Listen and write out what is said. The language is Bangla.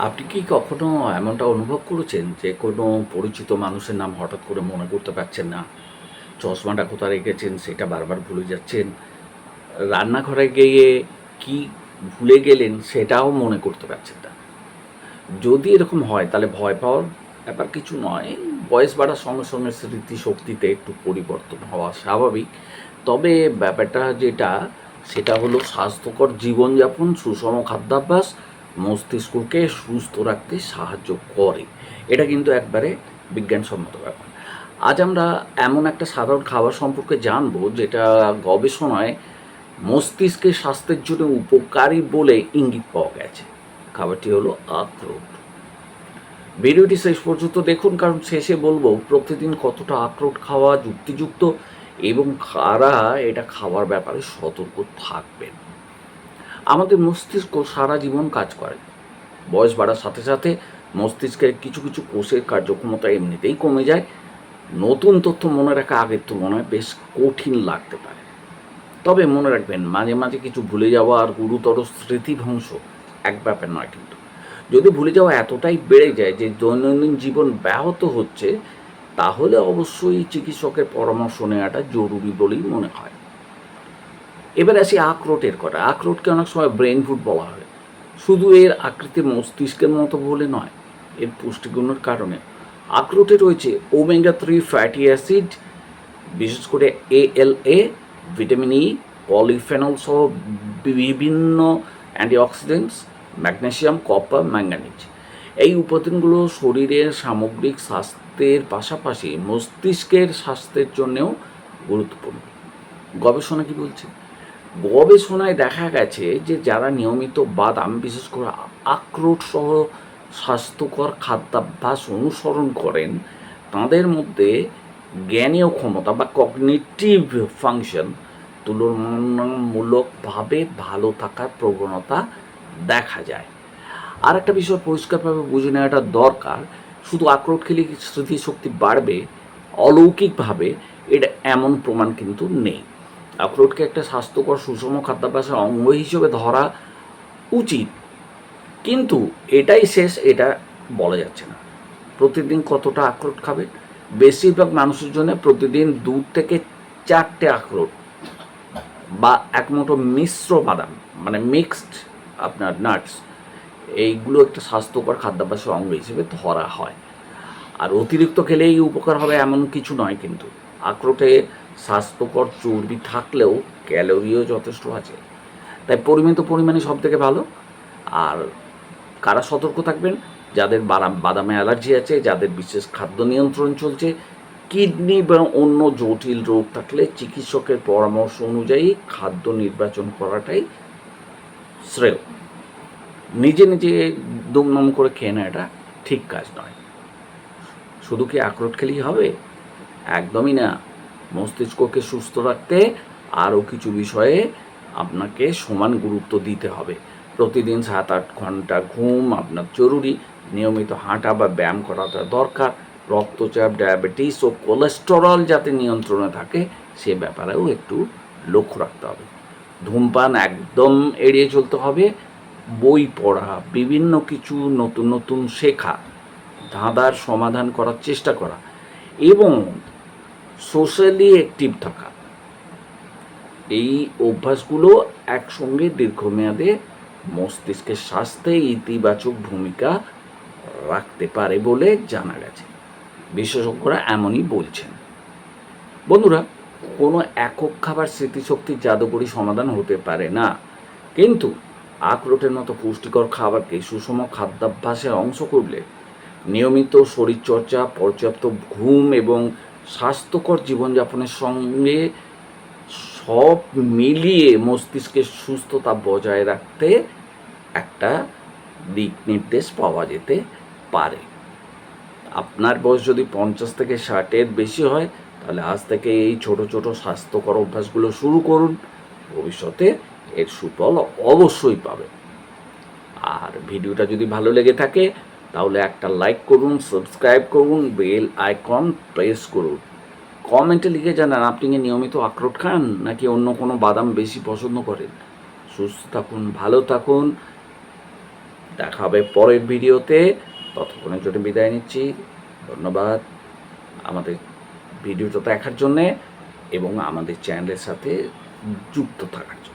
আপনি কি কখনো এমনটা অনুভব করেছেন যে কোনো পরিচিত মানুষের নাম হঠাৎ করে মনে করতে পারছেন না? চশমাটা কোথায় রেখেছেন সেটা বারবার ভুলে যাচ্ছেন। রান্নাঘরে গিয়ে কি ভুলে গেলেন সেটাও মনে করতে পারছেন না। যদি এরকম হয় তাহলে ভয় পাওয়ার ব্যাপার কিছু নয়। বয়স বাড়ার সঙ্গে, সঙ্গে স্মৃতিশক্তিতে একটু পরিবর্তন হওয়া স্বাভাবিক। তবে ব্যাপারটা যেটা সেটা হলো স্বাস্থ্যকর জীবনযাপন, সুষম খাদ্যাভ্যাস মস্তিষ্ককে সুস্থ রাখতে সাহায্য করে। এটা কিন্তু একবারে বিজ্ঞানসম্মত ব্যাপার। আজ আমরা এমন একটা সাধারণ খাবার সম্পর্কে জানবো যেটা গবেষণায় মস্তিষ্কের স্বাস্থ্যের জন্য উপকারী বলে ইঙ্গিত পাওয়া গেছে। খাবারটি হলো আখরোট। ভিডিওটি শেষ পর্যন্ত দেখুন, কারণ শেষে বলবো প্রতিদিন কতটা আখরোট খাওয়া যুক্তিযুক্ত এবং কারা এটা খাওয়ার ব্যাপারে সতর্ক থাকবেন। আমাদের মস্তিষ্ক সারা জীবন কাজ করে। বয়স বাড়ার সাথে সাথে মস্তিষ্কের কিছু কিছু কোষের কার্যক্ষমতা এমনিতেই কমে যায়। নতুন তথ্য মনে রাখা আগের তুলনায় বেশ কঠিন লাগতে পারে। তবে মনে রাখবেন, মাঝে মাঝে কিছু ভুলে যাওয়া আর গুরুতর স্মৃতিভ্রংশ এক ব্যাপার নয় কিন্তু। যদি ভুলে যাওয়া এতটাই বেড়ে যায় যে দৈনন্দিন জীবন ব্যাহত হচ্ছে, তাহলে অবশ্যই চিকিৎসকের পরামর্শ নেওয়াটা জরুরি বলেই মনে হয়। এবার আসি আখরোটের কথা। আখরোটকে অনেক সময় ব্রেন ফুড বলা হয়। শুধু এর আকৃতি মস্তিষ্কের মতো বলে নয়, এর পুষ্টিগুণের কারণে। আখরোটে রয়েছে ওমেগা-3 ফ্যাটি অ্যাসিড, বিশেষ করে ALA, ভিটামিন ই, পলিফেনল সহ বিভিন্ন অ্যান্টিঅক্সিডেন্টস, ম্যাগনেসিয়াম, কপার, ম্যাঙ্গানিজ। এই উপাদানগুলো শরীরের সামগ্রিক স্বাস্থ্যের পাশাপাশি মস্তিষ্কের স্বাস্থ্যের জন্যেও গুরুত্বপূর্ণ। গবেষণা কি বলছে? গবেষণায় দেখা গেছে যে যারা নিয়মিত বাদাম, বিশেষ করে আখরোট সহ স্বাস্থ্যকর খাদ্যাভ্যাস অনুসরণ করেন, তাদের মধ্যে জ্ঞানীয় ক্ষমতা বা কগনিটিভ ফাংশন তুলনামূলকভাবে ভালো থাকার প্রবণতা দেখা যায়। আর একটা বিষয় পরিষ্কারভাবে বুঝে নেওয়াটা দরকার, শুধু আখরোট খেলে কি স্মৃতিশক্তি বাড়বে অলৌকিকভাবে, এটা এমন প্রমাণ কিন্তু নেই। আখরোটকে একটা স্বাস্থ্যকর সুষম খাদ্যাভ্যাসের অঙ্গ হিসেবে ধরা উচিত, কিন্তু এটাই শেষ এটা বলা যাচ্ছে না। প্রতিদিন কতটা আখরোট খাবে? বেশিরভাগ মানুষের জন্য প্রতিদিন 2 থেকে 4টে আখরোট বা এক মুঠো মিশ্র বাদাম, মানে মিক্সড আপনার নাটস, এইগুলো একটা স্বাস্থ্যকর খাদ্যাভ্যাসের অঙ্গ হিসেবে ধরা হয়। আর অতিরিক্ত খেলে এই উপকার হবে এমন কিছু নয় কিন্তু। আখরোটে স্বাস্থ্যকর চর্বি থাকলেও ক্যালোরিও যথেষ্ট আছে, তাই পরিমিত পরিমাণে সব থেকে ভালো। আর কারা সতর্ক থাকবেন? যাদের বাদামে অ্যালার্জি আছে, যাদের বিশেষ খাদ্য নিয়ন্ত্রণ চলছে, কিডনি বা অন্য জটিল রোগ থাকলে চিকিৎসকের পরামর্শ অনুযায়ী খাদ্য নির্বাচন করাটাই শ্রেয়। নিজে নিজে দুমদম করে খেয়ে নেওয়াটা ঠিক কাজ নয়। শুধু কি আখরোট খেলেই হবে? একদমই না। মস্তিষ্ককে সুস্থ রাখতে আরও কিছু বিষয়ে আপনাকে সমান গুরুত্ব দিতে হবে। প্রতিদিন 7-8 ঘন্টা ঘুম আপনার জরুরি। নিয়মিত হাঁটা বা ব্যায়াম করাটা দরকার। রক্তচাপ, ডায়াবেটিস ও কোলেস্টেরল যাতে নিয়ন্ত্রণে থাকে সে ব্যাপারেও একটু লক্ষ্য রাখতে হবে। ধূমপান একদম এড়িয়ে চলতে হবে। বই পড়া, বিভিন্ন কিছু নতুন নতুন শেখা, ধাঁধার সমাধান করার চেষ্টা করা এবং সোশ্যালি অ্যাক্টিভ থাকা, এই অভ্যাসগুলো একসঙ্গে দীর্ঘমেয়াদে মস্তিষ্কের স্বাস্থ্যে ইতিবাচক ভূমিকা রাখতে পারে বলে জানা গেছে। বিশেষজ্ঞরা এমনই বলছেন। বন্ধুরা, কোনো একক খাবার স্মৃতিশক্তির জাদুকরী সমাধান হতে পারে না, কিন্তু আখরোটের মতো পুষ্টিকর খাবারকে সুষম খাদ্যাভ্যাসের অংশ করলে, নিয়মিত শরীরচর্চা, পর্যাপ্ত ঘুম এবং স্বাস্থ্যকর জীবনযাপনের সঙ্গে সব মিলিয়ে মস্তিষ্কের সুস্থতা বজায় রাখতে একটা দিক নির্দেশ পাওয়া যেতে পারে। আপনার বয়স যদি 50 থেকে 60-এর বেশি হয়, তাহলে আজ থেকে এই ছোট ছোট স্বাস্থ্যকর অভ্যাসগুলো শুরু করুন। ভবিষ্যতে এর সুফল অবশ্যই পাবে। আর ভিডিওটা যদি ভালো লেগে থাকে তাহলে একটা লাইক করুন, সাবস্ক্রাইব করুন, বেল আইকন প্রেস করুন। কমেন্টে লিখে জানান আপনি কি নিয়মিত আখরোট খান নাকি অন্য কোনো বাদাম বেশি পছন্দ করেন। সুস্থ থাকুন, ভালো থাকুন, দেখা হবে পরের ভিডিওতে। ততক্ষণের জন্য বিদায় নিচ্ছি। ধন্যবাদ আমাদের ভিডিওটা দেখার জন্যে এবং আমাদের চ্যানেলের সাথে যুক্ত থাকার জন্য।